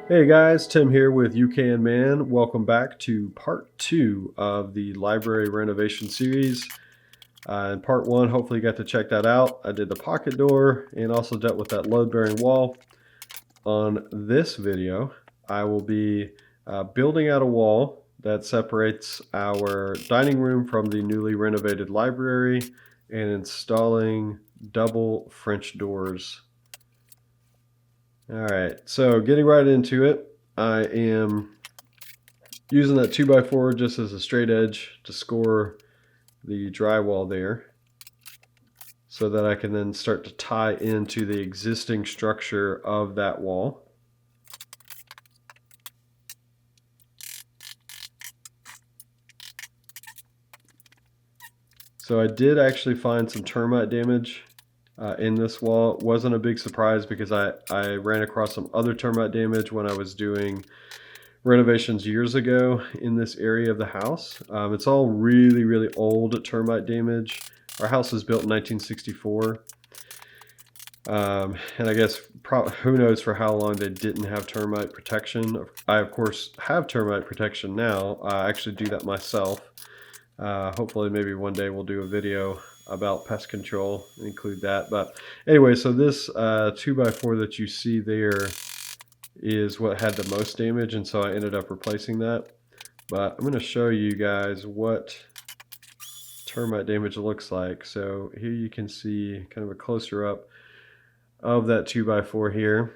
Hey guys, Tim here with You Can Man. Welcome back to part 2 of the library renovation series. In part 1, hopefully you got to check that out. I did the pocket door and also dealt with that load-bearing wall. On this video, I will be building out a wall that separates our dining room from the newly renovated library and installing double French doors. All right, so getting right into it, I am using that 2x4 just as a straight edge to score the drywall there so that I can then start to tie into the existing structure of that wall. So I did actually find some termite damage in this wall. It wasn't a big surprise because I ran across some other termite damage when I was doing renovations years ago in this area of the house. It's all really, really old termite damage. Our house was built in 1964. And I guess who knows for how long they didn't have termite protection. I, of course, have termite protection now. I actually do that myself. Hopefully, maybe one day we'll do a video about pest control, include that. But anyway, so this 2x4 that you see there is what had the most damage, and so I ended up replacing that. But I'm going to show you guys what termite damage looks like. So here you can see kind of a closer up of that 2x4 here.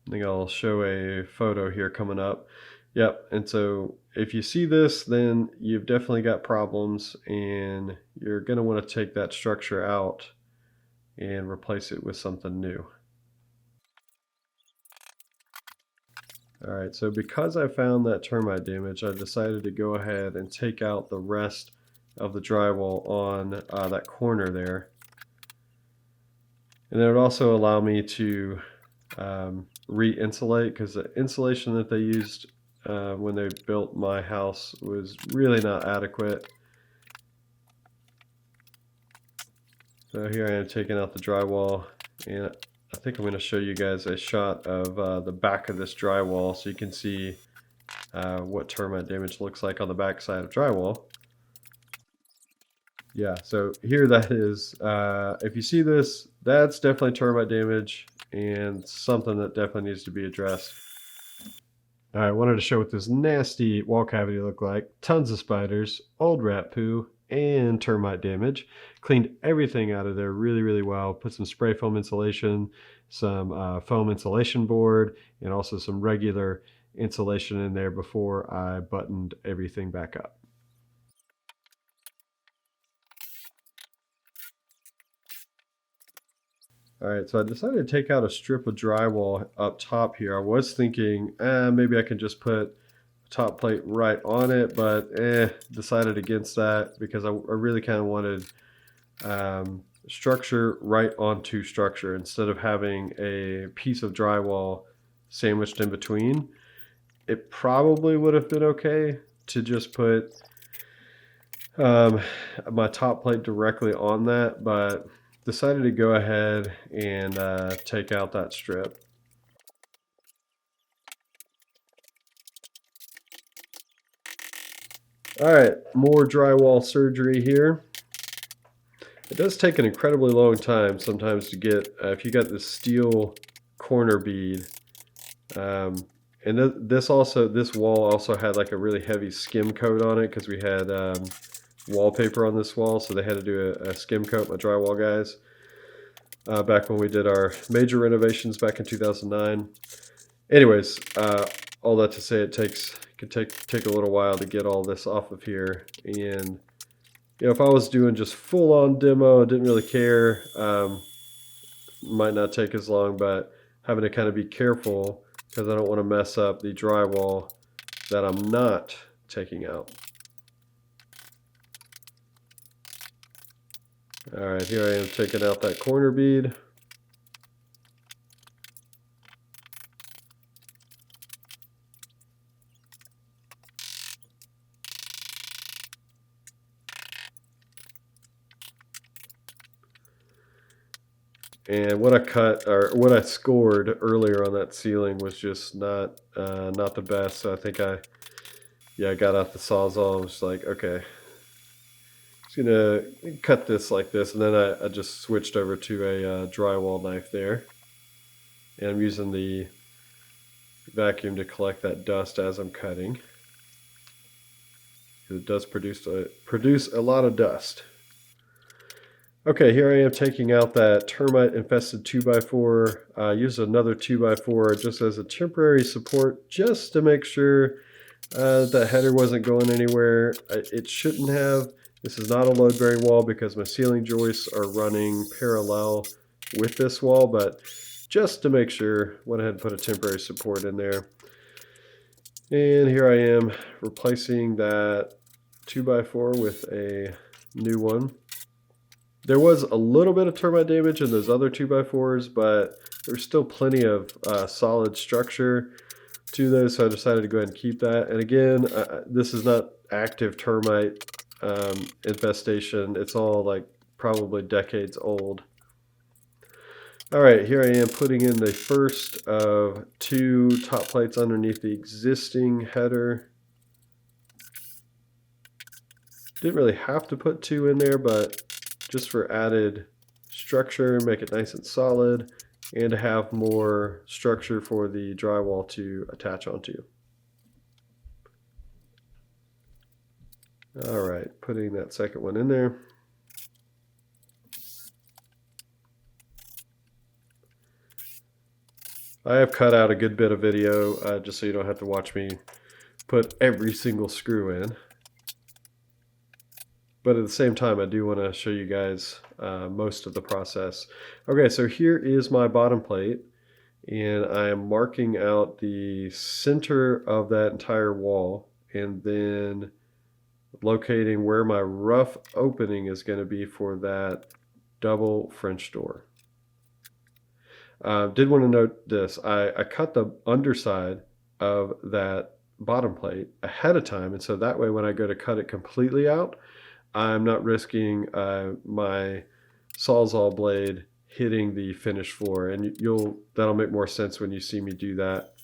I think I'll show a photo here coming up. Yep, and so if you see this, then you've definitely got problems and you're going to want to take that structure out and replace it with something new. Alright, so because I found that termite damage, I decided to go ahead and take out the rest of the drywall on that corner there. And it would also allow me to re-insulate, because the insulation that they used when they built my house was really not adequate. So here I am taking out the drywall, and I think I'm going to show you guys a shot of the back of this drywall so you can see what termite damage looks like on the back side of drywall. Yeah, so here that is. If you see this, that's definitely termite damage and something that definitely needs to be addressed. All right, I wanted to show what this nasty wall cavity looked like. Tons of spiders, old rat poo, and termite damage. Cleaned everything out of there really, really well. Put some spray foam insulation, some foam insulation board, and also some regular insulation in there before I buttoned everything back up. All right, so I decided to take out a strip of drywall up top here. I was thinking, maybe I can just put a top plate right on it, but decided against that because I really kind of wanted structure right onto structure instead of having a piece of drywall sandwiched in between. It probably would have been okay to just put my top plate directly on that, but decided to go ahead and take out that strip. All right, more drywall surgery here. It does take an incredibly long time sometimes to get, if you got this steel corner bead, and this wall also had like a really heavy skim coat on it because we had wallpaper on this wall, so they had to do a skim coat, my drywall guys. Back when we did our major renovations back in 2009. Anyways, all that to say, it could take a little while to get all this off of here. And you know, if I was doing just full on demo, I didn't really care. Might not take as long, but having to kind of be careful because I don't want to mess up the drywall that I'm not taking out. All right, here I am taking out that corner bead. And what I cut or what I scored earlier on that ceiling was just not the best. So I think I got out the Sawzall. I was like, okay, just gonna cut this like this, and then I just switched over to a drywall knife there, and I'm using the vacuum to collect that dust as I'm cutting. It does produce a lot of dust. Okay, here I am taking out that termite infested 2x4. I used another 2x4 just as a temporary support, just to make sure the header wasn't going anywhere. It shouldn't have. This is not a load bearing wall because my ceiling joists are running parallel with this wall, but just to make sure, went ahead and put a temporary support in there. And here I am replacing that 2x4 with a new one. There was a little bit of termite damage in those other 2x4s, but there's still plenty of solid structure to those, so I decided to go ahead and keep that. And again, this is not active termite infestation. It's all like probably decades old. All right, here I am putting in the first of 2 top plates underneath the existing header. Didn't really have to put 2 in there, but just for added structure, make it nice and solid, and to have more structure for the drywall to attach onto. All right, putting that second one in there. I have cut out a good bit of video just so you don't have to watch me put every single screw in. But at the same time, I do want to show you guys most of the process. Okay, so here is my bottom plate, and I am marking out the center of that entire wall, and then locating where my rough opening is going to be for that double French door. Did want to note this. I cut the underside of that bottom plate ahead of time, and so that way when I go to cut it completely out, I'm not risking my Sawzall blade hitting the finished floor, and that'll make more sense when you see me do that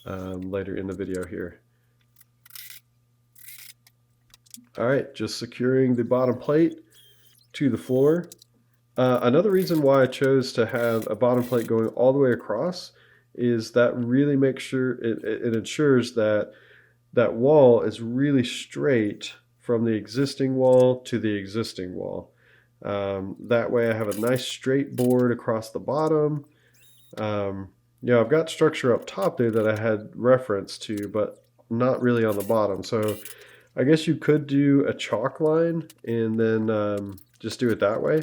later in the video here. All right, just securing the bottom plate to the floor. Another reason why I chose to have a bottom plate going all the way across is that really makes sure it ensures that that wall is really straight from the existing wall to the existing wall. That way I have a nice straight board across the bottom. I've got structure up top there that I had reference to, but not really on the bottom. So I guess you could do a chalk line and then just do it that way.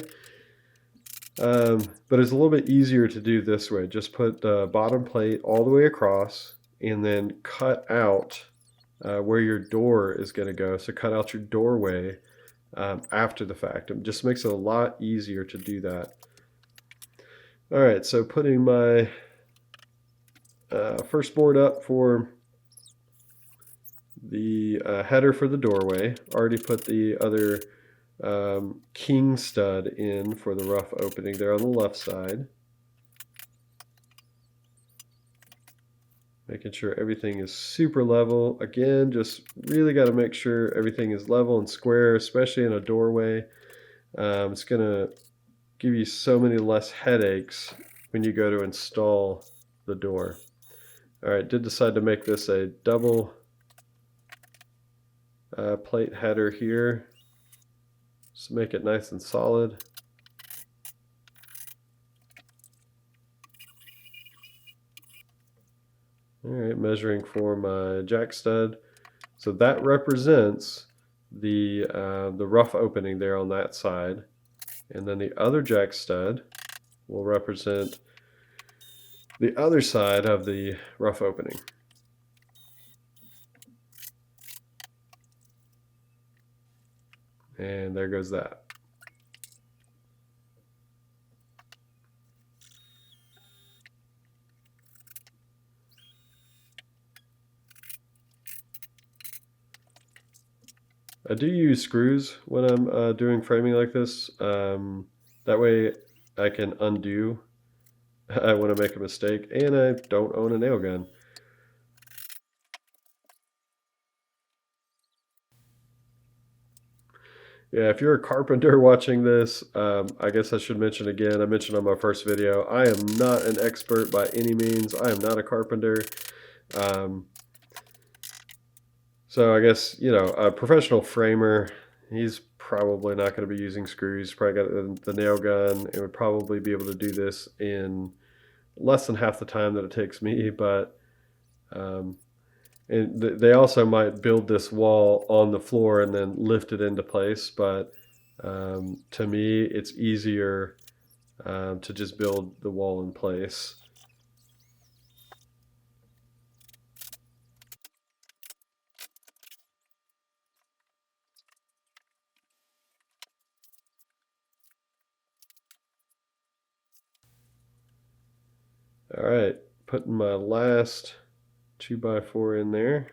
But it's a little bit easier to do this way. Just put the bottom plate all the way across and then cut out where your door is going to go. So cut out your doorway after the fact. It just makes it a lot easier to do that. All right, so putting my first board up for the header for the doorway. Already put the other king stud in for the rough opening there on the left side. Making sure everything is super level. Again, just really got to make sure everything is level and square, especially in a doorway. It's going to give you so many less headaches when you go to install the door. All right, did decide to make this a double plate header here. Just make it nice and solid. All right, measuring for my jack stud. So that represents the rough opening there on that side. And then the other jack stud will represent the other side of the rough opening. And there goes that. I do use screws when I'm doing framing like this. That way I can undo when I make a mistake, and I don't own a nail gun. Yeah, if you're a carpenter watching this, I guess I should mention again, I mentioned on my first video, I am not an expert by any means. I am not a carpenter. Um, so I guess, you know, a professional framer, he's probably not going to be using screws. Probably got the nail gun and would probably be able to do this in less than half the time that it takes me. But um, and they also might build this wall on the floor and then lift it into place. But to me, it's easier to just build the wall in place. All right, putting my last 2x4 in there.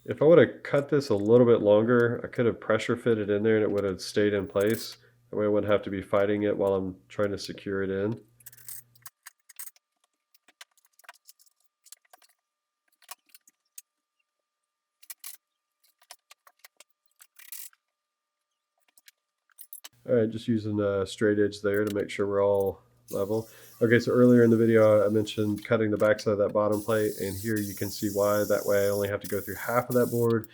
If I would have cut this a little bit longer, I could have pressure fitted in there and it would have stayed in place. That way I wouldn't have to be fighting it while I'm trying to secure it in. All right, just using a straight edge there to make sure we're all level. Okay, so earlier in the video I mentioned cutting the backside of that bottom plate, and here you can see why. That way I only have to go through half of that board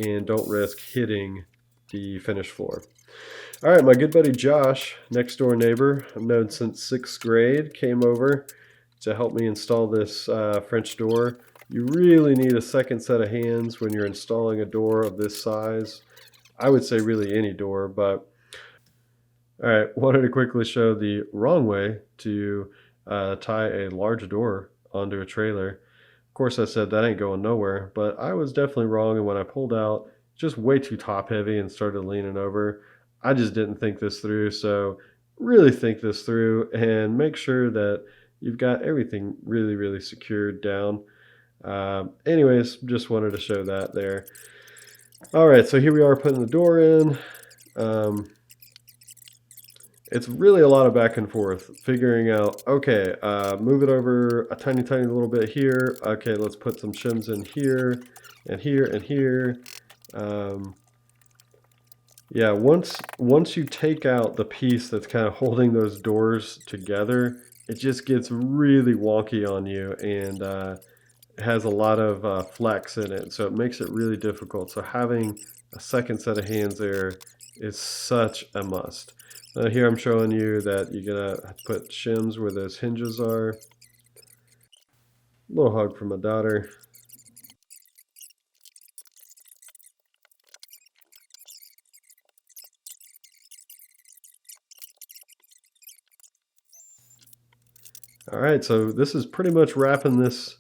and don't risk hitting the finished floor. All right, my good buddy Josh, next door neighbor, I've known since 6th grade, came over to help me install this French door. You really need a second set of hands when you're installing a door of this size. I would say really any door, but all right, wanted to quickly show the wrong way to tie a large door onto a trailer. Of course, I said that ain't going nowhere, but I was definitely wrong, and when I pulled out, just way too top heavy and started leaning over. I just didn't think this through, so really think this through and make sure that you've got everything really, really secured down. Anyways, just wanted to show that there. All right, so here we are putting the door in. It's really a lot of back and forth, figuring out, okay, move it over a tiny, tiny little bit here. Okay, let's put some shims in here and here and here. Yeah, once you take out the piece that's kind of holding those doors together, it just gets really wonky on you, and has a lot of flex in it, so it makes it really difficult. So having a second set of hands there is such a must. Here I'm showing you that you're gonna put shims where those hinges are. A little hug from my daughter. All right, so this is pretty much wrapping this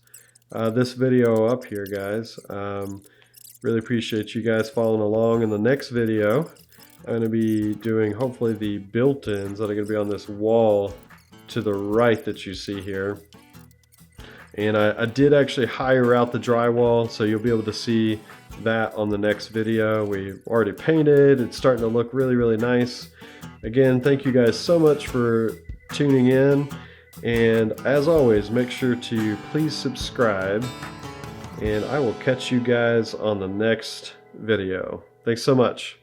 this video up here, guys. Really appreciate you guys following along. In the next video, I'm going to be doing hopefully the built-ins that are going to be on this wall to the right that you see here. And I did actually hire out the drywall, so you'll be able to see that on the next video. We've already painted. It's starting to look really, really nice. Again, thank you guys so much for tuning in. And as always, make sure to please subscribe. And I will catch you guys on the next video. Thanks so much.